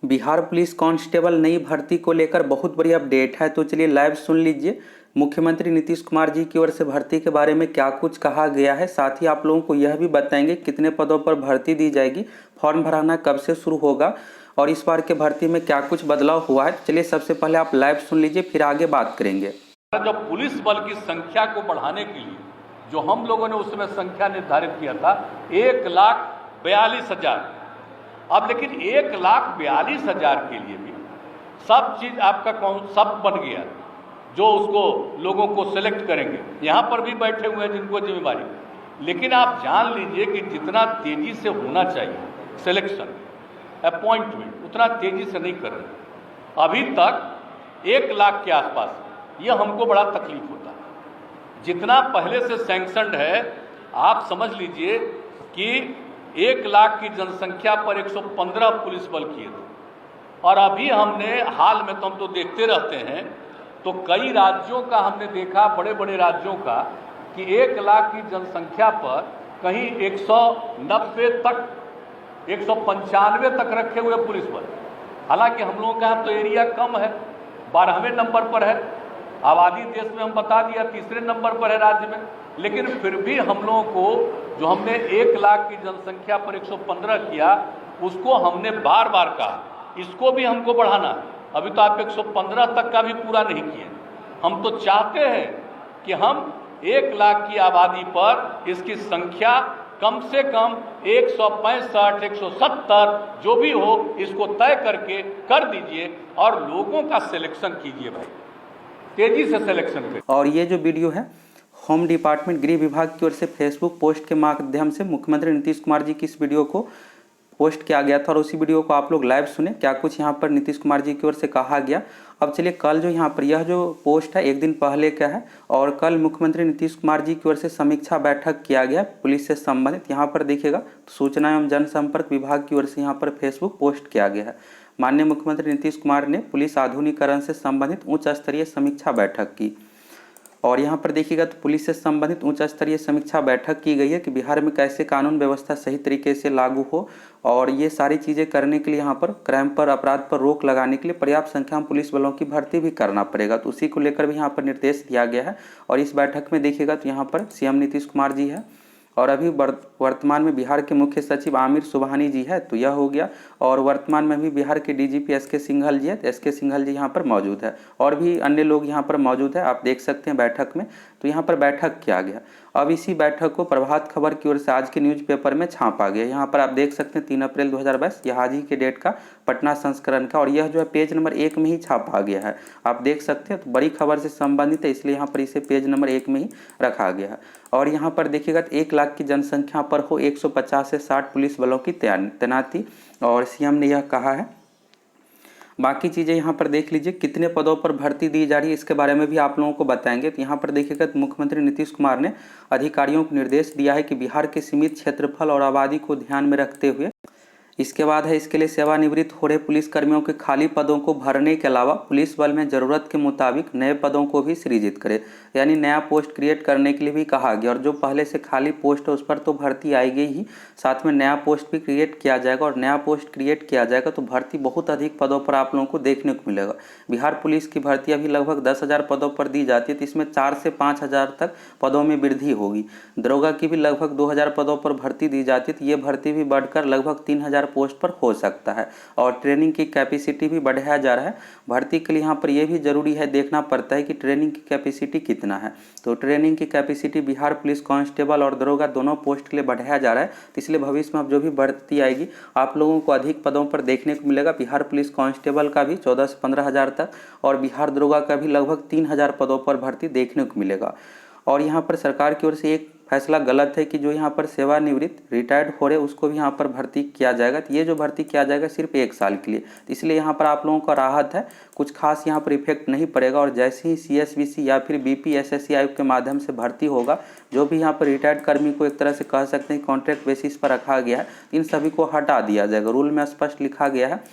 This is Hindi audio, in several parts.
बिहार पुलिस कांस्टेबल नई भर्ती को लेकर बहुत बड़ी अपडेट है, तो चलिए लाइव सुन लीजिए। मुख्यमंत्री नीतीश कुमार जी की ओर से भर्ती के बारे में क्या कुछ कहा गया है, साथ ही आप लोगों को यह भी बताएंगे कितने पदों पर भर्ती दी जाएगी, फॉर्म भराना कब से शुरू होगा और इस बार के भर्ती में क्या कुछ बदलाव हुआ है। चलिए सबसे पहले आप लाइव सुन लीजिए, फिर आगे बात करेंगे। जो पुलिस बल की संख्या को बढ़ाने के लिए जो हम लोगों ने उसमें संख्या निर्धारित किया था 1,42,000। अब लेकिन 1,42,000 के लिए भी सब चीज़ आपका कौन सब बन गया, जो उसको लोगों को सेलेक्ट करेंगे। यहाँ पर भी बैठे हुए हैं जिनको जिम्मेवारी, लेकिन आप जान लीजिए कि जितना तेज़ी से होना चाहिए सिलेक्शन अपॉइंटमेंट उतना तेज़ी से नहीं कर रहे। अभी तक 1 लाख के आसपास ये हमको बड़ा तकलीफ होता है। जितना पहले से सैंक्शनड है, आप समझ लीजिए कि 1 लाख की जनसंख्या पर 115 पुलिस बल किए थे, और अभी हमने हाल में तो हम तो देखते रहते हैं, तो कई राज्यों का हमने देखा, बड़े बड़े राज्यों का, कि 1 लाख की जनसंख्या पर कहीं 190 तक 195 तक रखे हुए पुलिस बल। हालांकि हम लोगों का यहाँ तो एरिया कम है, 12वें नंबर पर है, आबादी देश में हम बता दिया 3रे नंबर पर है राज्य में, लेकिन फिर भी हम लोगों को जो हमने 1 लाख की जनसंख्या पर 115 किया, उसको हमने बार बार कहा इसको भी हमको बढ़ाना है। अभी तो आप 115 तक का भी पूरा नहीं किए। हम तो चाहते हैं कि हम 1 लाख की आबादी पर इसकी संख्या कम से कम 165, 170 जो भी हो, इसको तय करके कर दीजिए और लोगों का सिलेक्शन कीजिए भाई, तेजी से सिलेक्शन करें। और ये जो वीडियो है होम डिपार्टमेंट गृह विभाग की ओर से फेसबुक पोस्ट के माध्यम से मुख्यमंत्री नीतीश कुमार जी की इस वीडियो को पोस्ट किया गया था, और उसी वीडियो को आप लोग लाइव सुने क्या कुछ यहाँ पर नीतीश कुमार जी की ओर से कहा गया। अब चलिए कल जो यहाँ पर यह जो पोस्ट है 1 दिन पहले का है, और कल मुख्यमंत्री नीतीश कुमार जी की ओर से समीक्षा बैठक किया गया पुलिस से संबंधित। यहाँ पर देखिएगा सूचना एवं जनसंपर्क विभाग की ओर से यहाँ पर फेसबुक पोस्ट किया गया है। माननीय मुख्यमंत्री नीतीश कुमार ने पुलिस आधुनिकीकरण से संबंधित उच्च स्तरीय समीक्षा बैठक की, और यहाँ पर देखिएगा तो पुलिस से संबंधित उच्च स्तरीय समीक्षा बैठक की गई है कि बिहार में कैसे कानून व्यवस्था सही तरीके से लागू हो, और ये सारी चीज़ें करने के लिए यहाँ पर क्राइम पर, अपराध पर रोक लगाने के लिए पर्याप्त संख्या में पुलिस बलों की भर्ती भी करना पड़ेगा, तो उसी को लेकर भी यहाँ पर निर्देश दिया गया है। और इस बैठक में देखिएगा तो यहाँ पर सीएम नीतीश कुमार जी है, और अभी वर्तमान में बिहार के मुख्य सचिव आमिर सुबहानी जी है, तो यह हो गया। और वर्तमान में भी बिहार के डीजीपी एस के सिंघल जी है, तो एस के सिंघल जी यहाँ पर मौजूद है, और भी अन्य लोग यहाँ पर मौजूद है, आप देख सकते हैं बैठक में। तो यहाँ पर बैठक किया गया। अब इसी बैठक को प्रभात खबर की ओर से आज के न्यूज़पेपर में छापा गया। यहाँ पर आप देख सकते हैं 3 अप्रैल 2022 यह आज ही के डेट का पटना संस्करण का, और यह जो है पेज नंबर 1 में ही छापा गया है, आप देख सकते हैं। तो बड़ी खबर से संबंधित है, इसलिए यहाँ पर इसे पेज नंबर 1 में ही रखा गया है। और यहाँ पर देखिएगा तो 1 लाख की जनसंख्या पर हो 150 से 60 पुलिस बलों की तैनाती, और सीएम ने यह कहा है। बाकी चीज़ें यहाँ पर देख लीजिए, कितने पदों पर भर्ती दी जा रही है इसके बारे में भी आप लोगों को बताएंगे। तो यहाँ पर देखिएगा तो मुख्यमंत्री नीतीश कुमार ने अधिकारियों को निर्देश दिया है कि बिहार के सीमित क्षेत्रफल और आबादी को ध्यान में रखते हुए इसके बाद है इसके लिए सेवानिवृत्त हो रहे पुलिस कर्मियों के खाली पदों को भरने के अलावा पुलिस बल में ज़रूरत के मुताबिक नए पदों को भी सृजित करे, यानी नया पोस्ट क्रिएट करने के लिए भी कहा गया। और जो पहले से खाली पोस्ट है उस पर तो भर्ती आएगी ही, साथ में नया पोस्ट भी क्रिएट किया जाएगा, और नया पोस्ट क्रिएट किया जाएगा तो भर्ती बहुत अधिक पदों पर आप लोगों को देखने को मिलेगा। बिहार पुलिस की भर्ती अभी लगभग 10,000 पदों पर दी जाती है, तो इसमें 4 से 5,000 तक पदों में वृद्धि होगी। दरोगा की भी लगभग 2,000 पदों पर भर्ती दी जाती है, तो ये भर्ती भी बढ़कर लगभग 3,000 पोस्ट पर हो सकता है। और ट्रेनिंग की कैपेसिटी भी बढ़ाया जा रहा है। भर्ती के लिए यहाँ पर यह भी जरूरी है, देखना पड़ता है कि ट्रेनिंग की कैपेसिटी कितना है। तो ट्रेनिंग की कैपेसिटी बिहार पुलिस कांस्टेबल और दरोगा दोनों पोस्ट के लिए बढ़ाया जा रहा है, तो इसलिए भविष्य में अब जो भी भर्ती आएगी आप लोगों को अधिक पदों पर देखने को मिलेगा। बिहार पुलिस कांस्टेबल का भी 14 से 15,000 तक, और बिहार दरोगा का भी लगभग 3,000 पदों पर भर्ती देखने को मिलेगा। और यहाँ पर सरकार की ओर से एक फैसला गलत है कि जो यहाँ पर सेवानिवृत्त रिटायर्ड हो रहे उसको भी यहाँ पर भर्ती किया जाएगा। तो ये जो भर्ती किया जाएगा सिर्फ 1 साल के लिए, तो इसलिए यहाँ पर आप लोगों का राहत है, कुछ खास यहाँ पर इफेक्ट नहीं पड़ेगा। और जैसे ही CSBC या फिर BPSSC आयोग के माध्यम से भर्ती होगा, जो भी यहाँ पर रिटायर्ड कर्मी को एक तरह से कह सकते हैं कॉन्ट्रैक्ट बेसिस पर रखा गया है, इन सभी को हटा दिया जाएगा। रूल में स्पष्ट लिखा गया है।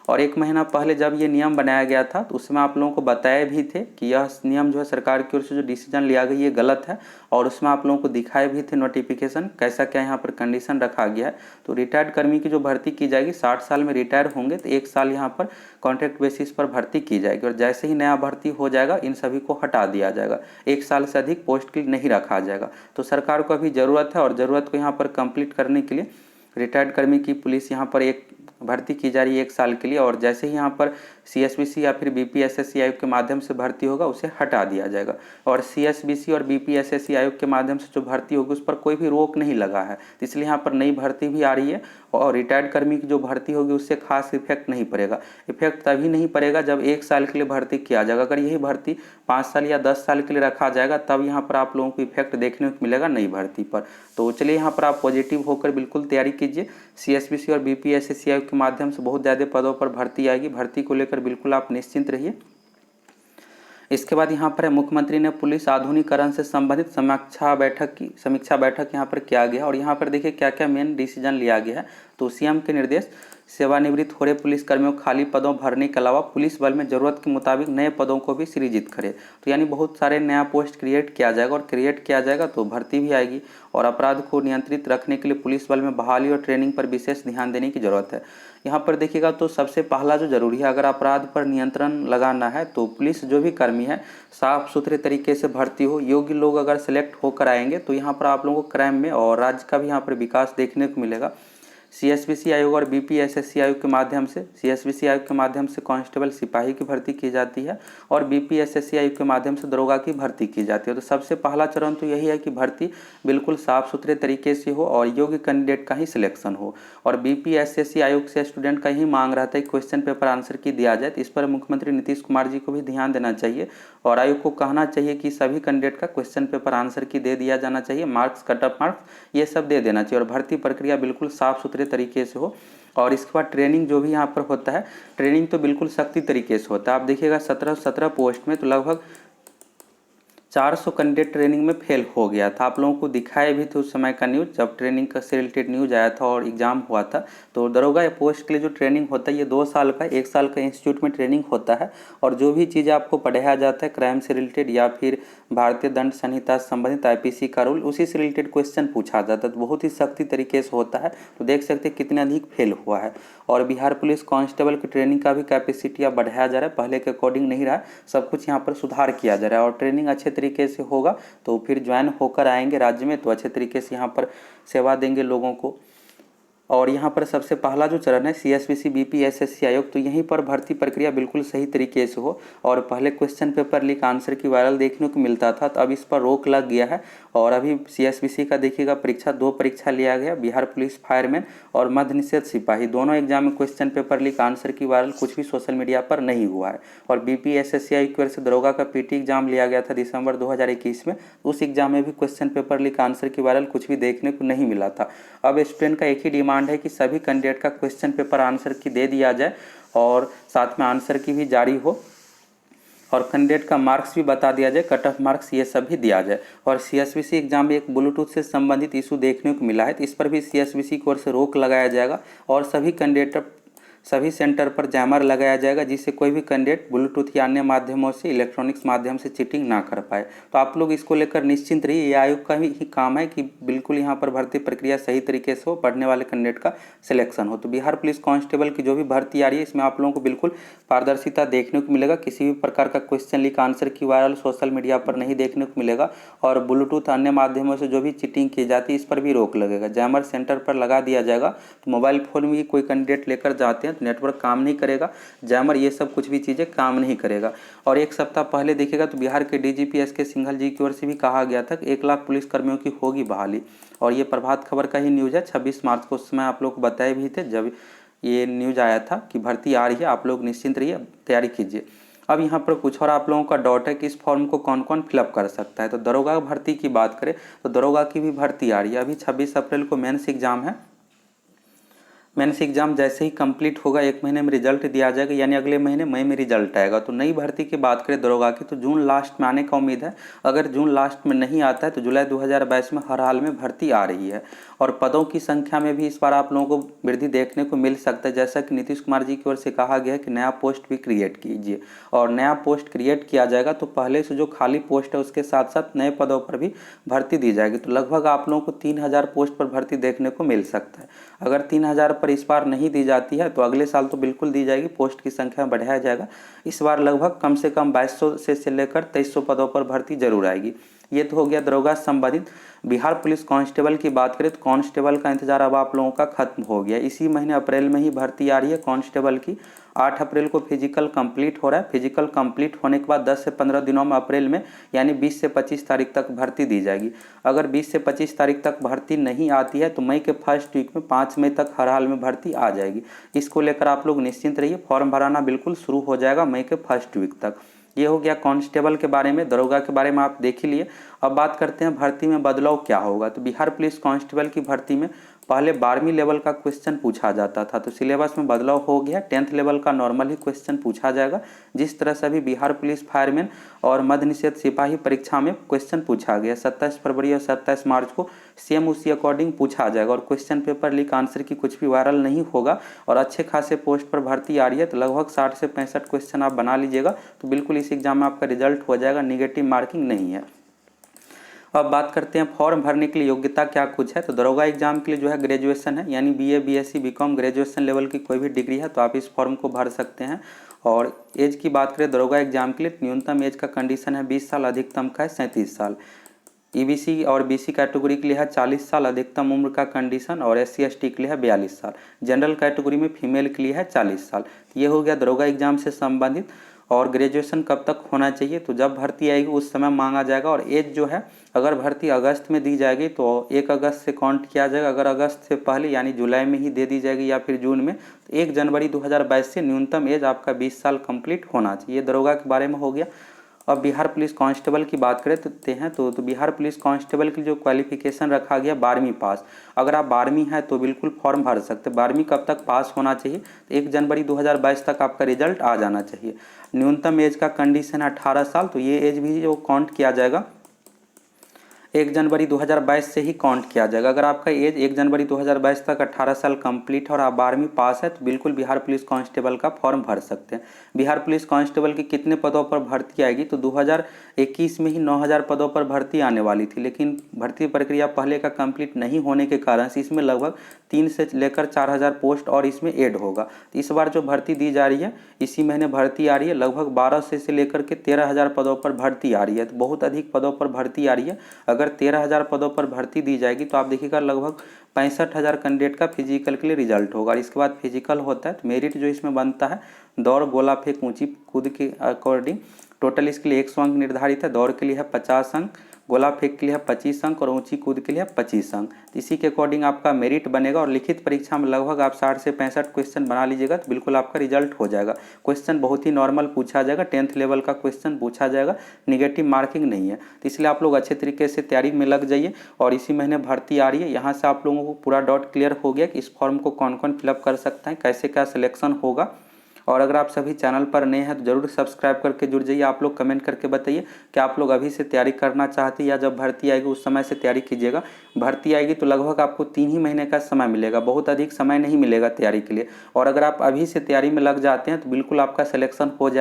और 1 महीना पहले जब ये नियम बनाया गया था तो उसमें आप लोगों को बताए भी थे कि यह नियम जो है सरकार की ओर से जो डिसीजन लिया गया ये गलत है, और उसमें आप लोगों को दिखाए भी थे नोटिफिकेशन कैसा क्या यहाँ पर कंडीशन रखा गया है। तो रिटायर्ड कर्मी की जो भर्ती की जाएगी 60 साल में रिटायर होंगे तो 1 साल यहाँ पर कॉन्ट्रैक्ट बेसिस पर भर्ती की जाएगी, और जैसे ही नया भर्ती हो जाएगा इन सभी को हटा दिया जाएगा, 1 साल से अधिक पोस्ट के लिए नहीं रखा जाएगा। तो सरकार को अभी ज़रूरत है, और ज़रूरत को यहाँ पर कंप्लीट करने के लिए रिटायर्ड कर्मी की पुलिस यहाँ पर एक भर्ती की जा रही है 1 साल के लिए, और जैसे ही यहाँ पर CSBC या फिर BPSSC आयोग के माध्यम से भर्ती होगा उसे हटा दिया जाएगा। और CSBC और BPSSC आयोग के माध्यम से जो भर्ती होगी उस पर कोई भी रोक नहीं लगा है, तो इसलिए यहाँ पर नई भर्ती भी आ रही है, और रिटायर्ड कर्मी की जो भर्ती होगी उससे खास इफेक्ट नहीं पड़ेगा। इफेक्ट तभी नहीं पड़ेगा जब 1 साल के लिए भर्ती किया जाएगा। अगर यही भर्ती 5 साल या 10 साल के लिए रखा जाएगा तब यहाँ पर आप लोगों को इफेक्ट देखने को मिलेगा नई भर्ती पर। तो चलिए यहाँ पर आप पॉजिटिव होकर बिल्कुल तैयारी कीजिए। CSBC और BPSSC आयोग के माध्यम से बहुत ज़्यादा पदों पर भर्ती आएगी, भर्ती को लेकर बिल्कुल आप निश्चिंत रहिए। इसके बाद यहाँ पर मुख्यमंत्री ने पुलिस आधुनिकीकरण से संबंधित समीक्षा बैठक यहाँ पर किया गया, और यहाँ पर देखिए क्या क्या मेन डिसीजन लिया गया है। तो CM के निर्देश, सेवानिवृत्त हो रहे पुलिस कर्मियों खाली पदों भरने के अलावा पुलिस बल में जरूरत के मुताबिक नए पदों को भी सृजित करे। तो यानी बहुत सारे नया पोस्ट क्रिएट किया जाएगा, और क्रिएट किया जाएगा तो भर्ती भी आएगी, और अपराध को नियंत्रित रखने के लिए पुलिस बल में बहाली और ट्रेनिंग पर विशेष ध्यान देने की जरूरत है। यहाँ पर देखिएगा तो सबसे पहला जो जरूरी है, अगर अपराध पर नियंत्रण लगाना है तो पुलिस जो भी कर्मी है साफ सुथरे तरीके से भर्ती हो, योग्य लोग अगर सेलेक्ट होकर आएंगे तो यहाँ पर आप लोगों को क्राइम में और राज्य का भी यहाँ पर विकास देखने को मिलेगा। CSBC आयोग और BPSSC आयोग के माध्यम से, CSBC आयोग के माध्यम से कांस्टेबल सिपाही की भर्ती की जाती है, और BPSSC आयोग के माध्यम से दरोगा की भर्ती की जाती है। तो सबसे पहला चरण तो यही है कि भर्ती बिल्कुल साफ सुथरे तरीके से हो और योग्य कैंडिडेट का ही सिलेक्शन हो। और BPSSC आयोग से स्टूडेंट का ही मांग रहता है कि क्वेश्चन पेपर आंसर की दिया जाए, तो इस पर मुख्यमंत्री नीतीश कुमार जी को भी ध्यान देना चाहिए, और आयोग को कहना चाहिए कि सभी कैंडिडेट का क्वेश्चन पेपर आंसर की दे दिया जाना चाहिए, मार्क्स, कट ऑफ मार्क्स ये सब दे देना चाहिए, और भर्ती प्रक्रिया बिल्कुल साफ सुथरे तरीके से हो। और इसके बाद ट्रेनिंग जो भी यहाँ पर होता है, ट्रेनिंग तो बिल्कुल सख्ती तरीके से होता है। आप देखिएगा 17 पोस्ट में तो लगभग 400 कैंडिडेट ट्रेनिंग में फेल हो गया था। आप लोगों को दिखाए भी थे उस समय का न्यूज़, जब ट्रेनिंग का से रिलेटेड न्यूज़ आया था और एग्जाम हुआ था। तो दरोगा या पोस्ट के लिए जो ट्रेनिंग होता है ये 2 साल का, 1 साल का इंस्टीट्यूट में ट्रेनिंग होता है, और जो भी चीज़ें आपको पढ़ाया जाता है क्राइम से रिलेटेड या फिर भारतीय दंड संहिता से संबंधित IPC का रूल, उसी से रिलेटेड क्वेश्चन पूछा जाता है। तो बहुत ही सख्ती तरीके से होता है। तो देख सकते हैं कितने अधिक फेल हुआ है। और बिहार पुलिस कांस्टेबल की ट्रेनिंग का भी कैपेसिटी अब बढ़ाया जा रहा है, पहले के अकॉर्डिंग नहीं रहा, सब कुछ यहाँ पर सुधार किया जा रहा है, और ट्रेनिंग अच्छे तरीके से होगा तो फिर ज्वाइन होकर आएंगे राज्य में तो अच्छे तरीके से यहाँ पर सेवा देंगे लोगों को। और यहाँ पर सबसे पहला जो चरण है CSBC BPSSC आयोग, तो यहीं पर भर्ती प्रक्रिया बिल्कुल सही तरीके से हो। और पहले क्वेश्चन पेपर लीक आंसर की वायरल देखने को मिलता था, तो अब इस पर रोक लग गया है। और अभी CSBC का देखिएगा परीक्षा 2 परीक्षा लिया गया, बिहार पुलिस फायरमैन और मध्य निषेध सिपाही, दोनों एग्जाम में क्वेश्चन पेपर लीक आंसर की वायरल कुछ भी सोशल मीडिया पर नहीं हुआ है। और BPSSC आयोग की ओर से दरोगा का PT एग्जाम लिया गया था दिसंबर 2021 में, उस एग्जाम में भी क्वेश्चन पेपर लीक आंसर की वायरल कुछ भी देखने को नहीं मिला था। अब स्टूडेंट का एक ही डिमांड है कि सभी कैंडिडेट का क्वेश्चन पेपर आंसर की दे दिया जाए, और साथ में आंसर की भी जारी हो, और कैंडिडेट का मार्क्स भी बता दिया जाए, कट ऑफ मार्क्स ये सब भी दिया जाए। और CSBC एग्जाम में एक ब्लूटूथ से संबंधित इशू देखने को मिला है, तो इस पर भी CSBC की ओर से रोक लगाया जाएगा, और सभी सेंटर पर जैमर लगाया जाएगा, जिससे कोई भी कैंडिडेट ब्लूटूथ या अन्य माध्यमों से, इलेक्ट्रॉनिक्स माध्यम से चीटिंग ना कर पाए। तो आप लोग इसको लेकर निश्चिंत रहिए, ये आयोग का ही काम है कि बिल्कुल यहाँ पर भर्ती प्रक्रिया सही तरीके से हो, पढ़ने वाले कैंडिडेट का सिलेक्शन हो। तो बिहार पुलिस कांस्टेबल की जो भी भर्ती आ रही है इसमें आप लोगों को बिल्कुल पारदर्शिता देखने को मिलेगा, किसी भी प्रकार का क्वेश्चन लीक आंसर की वायरल सोशल मीडिया पर नहीं देखने को मिलेगा, और ब्लूटूथ अन्य माध्यमों से जो भी चीटिंग की जाती है इस पर भी रोक लगेगा, जैमर सेंटर पर लगा दिया जाएगा। तो मोबाइल फ़ोन में कोई कैंडिडेट लेकर जाते हैं तो नेटवर्क काम नहीं करेगा, जैमर ये सब कुछ भी चीज़ें काम नहीं करेगा। और 1 सप्ताह पहले देखिएगा तो बिहार के DGP SK सिंघल जी की ओर से भी कहा गया था कि 1 लाख पुलिसकर्मियों की होगी बहाली, और ये प्रभात खबर का ही न्यूज़ है 26 मार्च को, उस समय आप लोग को बताए भी थे जब ये न्यूज़ आया था कि भर्ती आ रही है, आप लोग निश्चिंत रहिए, तैयारी कीजिए। अब यहाँ पर कुछ और आप लोगों का डाउट है कि इस फॉर्म को कौन कौन फिलअप कर सकता है। तो दरोगा भर्ती की बात करें तो दरोगा की भी भर्ती आ रही है, अभी 26 अप्रैल को मेंस एग्जाम है, मेंस एग्जाम जैसे ही कंप्लीट होगा 1 महीने में रिजल्ट दिया जाएगा, यानी अगले महीने मई में रिजल्ट आएगा। तो नई भर्ती की बात करें दरोगा की तो जून लास्ट में आने का उम्मीद है। अगर जून लास्ट में नहीं आता है तो जुलाई 2022 में हर हाल में भर्ती आ रही है। और पदों की संख्या में भी इस बार आप लोगों को वृद्धि देखने को मिल सकता है, जैसा कि नीतीश कुमार जी की ओर से कहा गया है कि नया पोस्ट भी क्रिएट कीजिए। और नया पोस्ट क्रिएट किया जाएगा तो पहले से जो खाली पोस्ट है उसके साथ साथ नए पदों पर भी भर्ती दी जाएगी। तो लगभग आप लोगों को 3000 पोस्ट पर भर्ती देखने को मिल सकता है। अगर 3000 पर इस बार नहीं दी जाती है तो अगले साल तो बिल्कुल दी जाएगी, पोस्ट की संख्या बढ़ाया जाएगा। इस बार लगभग कम से कम 2200 से लेकर 2300 पदों पर भर्ती जरूर आएगी। ये तो हो गया दरोगा संबंधित। बिहार पुलिस कांस्टेबल की बात करें तो कांस्टेबल का इंतजार अब आप लोगों का खत्म हो गया। इसी महीने अप्रैल में ही भर्ती आ रही है कांस्टेबल की। 8 अप्रैल को फिजिकल कंप्लीट हो रहा है। फिजिकल कंप्लीट होने के बाद 10 से 15 दिनों में अप्रैल में यानी 20 से 25 तारीख तक भर्ती दी जाएगी। अगर 20 से 25 तारीख तक भर्ती नहीं आती है तो मई के फर्स्ट वीक में 5 मई तक हर हाल में भर्ती आ जाएगी। इसको लेकर आप लोग निश्चिंत रहिए, फॉर्म भराना बिल्कुल शुरू हो जाएगा मई के फर्स्ट वीक तक। ये हो गया कांस्टेबल के बारे में। दरोगा के बारे में आप देख ही लिए। अब बात करते हैं भर्ती में बदलाव क्या होगा। तो बिहार पुलिस कांस्टेबल की भर्ती में पहले 12वीं लेवल का क्वेश्चन पूछा जाता था, तो सिलेबस में बदलाव हो गया। 10th लेवल का नॉर्मल ही क्वेश्चन पूछा जाएगा। जिस तरह से अभी बिहार पुलिस फायरमैन और मद्य निषेध सिपाही परीक्षा में क्वेश्चन पूछा गया 27 फरवरी और 27 मार्च को, सेम उसी अकॉर्डिंग पूछा जाएगा। और क्वेश्चन पेपर लीक आंसर की कुछ भी वायरल नहीं होगा। और अच्छे खासे पोस्ट पर भर्ती आ रही है तो लगभग 60 से 65 क्वेश्चन आप बना लीजिएगा तो बिल्कुल इस एग्जाम में आपका रिजल्ट हो जाएगा, निगेटिव मार्किंग नहीं है। अब बात करते हैं फॉर्म भरने के लिए योग्यता क्या कुछ है। तो दरोगा एग्जाम के लिए जो है ग्रेजुएशन है, यानी BA BSc BCom graduation level की कोई भी डिग्री है तो आप इस फॉर्म को भर सकते हैं। और एज की बात करें दरोगा एग्जाम के लिए न्यूनतम एज का कंडीशन है 20 साल, अधिकतम का है 37 साल। EBC और BC कैटेगरी के लिए है 40 साल अधिकतम उम्र का कंडीशन, और SC ST के लिए है 42 साल। जनरल कैटेगरी में फीमेल के लिए है 40 साल। ये हो गया दरोगा एग्जाम से संबंधित। और ग्रेजुएशन कब तक होना चाहिए, तो जब भर्ती आएगी उस समय मांगा जाएगा। और एज जो है अगर भर्ती अगस्त में दी जाएगी तो 1 अगस्त से काउंट किया जाएगा। अगर अगस्त से पहले यानी जुलाई में ही दे दी जाएगी या फिर जून में तो 1 जनवरी 2022 से न्यूनतम एज आपका 20 साल कंप्लीट होना चाहिए। ये दरोगा के बारे में हो गया। अब बिहार पुलिस कांस्टेबल की बात करते हैं तो बिहार पुलिस कांस्टेबल की जो क्वालिफिकेशन रखा गया 12वीं पास। अगर आप 12वीं हैं तो बिल्कुल फॉर्म भर सकते हैं। 12वीं कब तक पास होना चाहिए, तो 1 जनवरी 2022 तक आपका रिजल्ट आ जाना चाहिए। न्यूनतम एज का कंडीशन है 18 साल, तो ये एज भी जो काउंट किया जाएगा 1 जनवरी 2022 से ही काउंट किया जाएगा। अगर आपका एज 1 जनवरी 2022 तक 18 साल कंप्लीट है और आप 12वीं पास है तो बिल्कुल बिहार पुलिस कांस्टेबल का फॉर्म भर सकते हैं। बिहार पुलिस कांस्टेबल की कितने पदों पर भर्ती आएगी, तो 2021 में ही 9000 पदों पर भर्ती आने वाली थी, लेकिन भर्ती प्रक्रिया पहले का कंप्लीट नहीं होने के कारण से इसमें लगभग 3 से लेकर 4000 पोस्ट और इसमें ऐड होगा। तो इस बार जो भर्ती दी जा रही है इसी महीने भर्ती आ रही है, लगभग 1200 से लेकर के 13000 पदों पर भर्ती आ रही है। तो बहुत अधिक पदों पर भर्ती आ रही है। अगर 13000 पदों पर भर्ती दी जाएगी तो आप देखिएगा लगभग 65,000 कैंडिडेट का फिजिकल के लिए रिजल्ट होगा। और इसके बाद फिजिकल होता है तो मेरिट जो इसमें बनता है दौड़, गोला फेंक, ऊंची कूद के अकॉर्डिंग टोटल इसके लिए 100 अंक निर्धारित है। दौड़ के लिए है 50 अंक, गोला फेंक के लिए है 25 अंक और ऊंची कूद के लिए है 25 अंक। इसी के अकॉर्डिंग आपका मेरिट बनेगा। और लिखित परीक्षा में लगभग आप 60 से 65 क्वेश्चन बना लीजिएगा तो बिल्कुल आपका रिजल्ट हो जाएगा। क्वेश्चन बहुत ही नॉर्मल पूछा जाएगा, 10th लेवल का क्वेश्चन पूछा जाएगा, निगेटिव मार्किंग नहीं है। तो इसलिए आप लोग अच्छे तरीके से तैयारी में लग जाइए। और इसी महीने भर्ती आ रही है, यहाँ से आप लोगों को पूरा डाउट क्लियर हो गया कि इस फॉर्म को कौन कौन फिलअप कर सकता है, कैसे क्या सिलेक्शन होगा। और अगर आप सभी चैनल पर नए हैं तो जरूर सब्सक्राइब करके जुड़ जाइए। आप लोग कमेंट करके बताइए कि आप लोग अभी से तैयारी करना चाहते हैं या जब भर्ती आएगी उस समय से तैयारी कीजिएगा। भर्ती आएगी तो लगभग आपको 3 ही महीने का समय मिलेगा, बहुत अधिक समय नहीं मिलेगा तैयारी के लिए। और अगर आप अभी से तैयारी में लग जाते हैं तो बिल्कुल आपका सिलेक्शन हो जाएगा।